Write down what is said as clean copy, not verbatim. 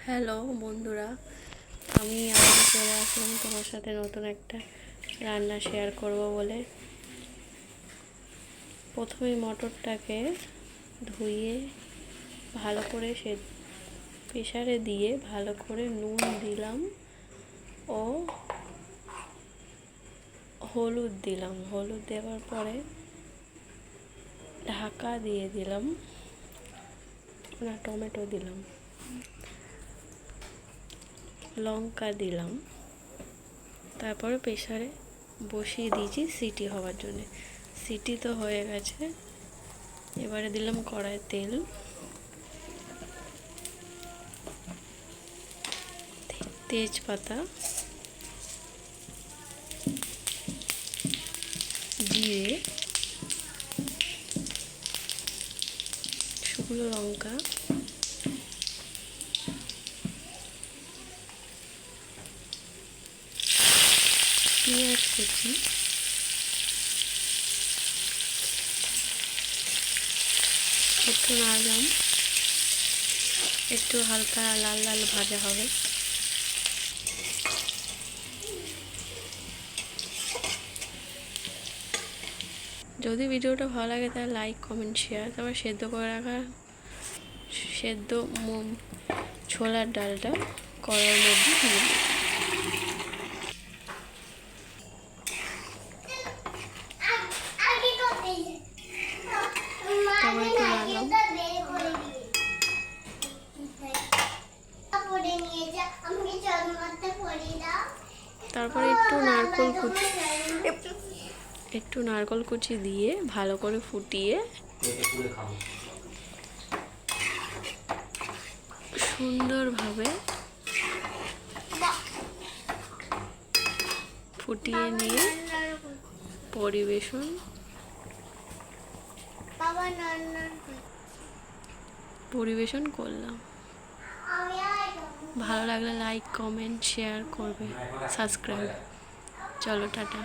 Hello বন্ধুরা, আমি আবার চলে আসলাম তোমার সাথে নতুন একটা রান্না শেয়ার করব বলে। প্রথমে মটরটাকে ধুয়ে ভালো করে প্রেসারে দিয়ে ভালো করে নুন দিলাম ও হলুদ দিলাম। হলুদ দেওয়ার পরে ঢাকা দিয়ে দিলাম, টমেটো দিলাম, লঙ্কা দিলাম। তারপরে প্রেসারে বসিয়ে দিয়েছি সিটি হওয়ার জন্য। সিটি তো হয়ে গেছে। এবারে দিলাম কড়াই তেল, তেজপাতা, জিরে, শুকনো লঙ্কা, পেঁয়াজ কুচি, একটু নাড়লাম, একটু হালকা লাল লাল ভাজা হবে। যদি ভিডিওটা ভালো লাগে তাহলে লাইক, কমেন্ট, শেয়ার। তারপর সেদ্ধ করে রাখা ছোলার ডালটা কড়াইয়ের মধ্যে দিয়ে দিই। তারপর একটু নাড়লাম, তারপরে একটু নারকেল কুচি দিয়ে ভালো করে ফুটিয়ে সুন্দরভাবে ফুটিয়ে নিয়ে পরিবেশন করলাম। ভালো লাগলে লাইক, কমেন্ট, শেয়ার করবে, সাবস্ক্রাইব। চলো, টাটা।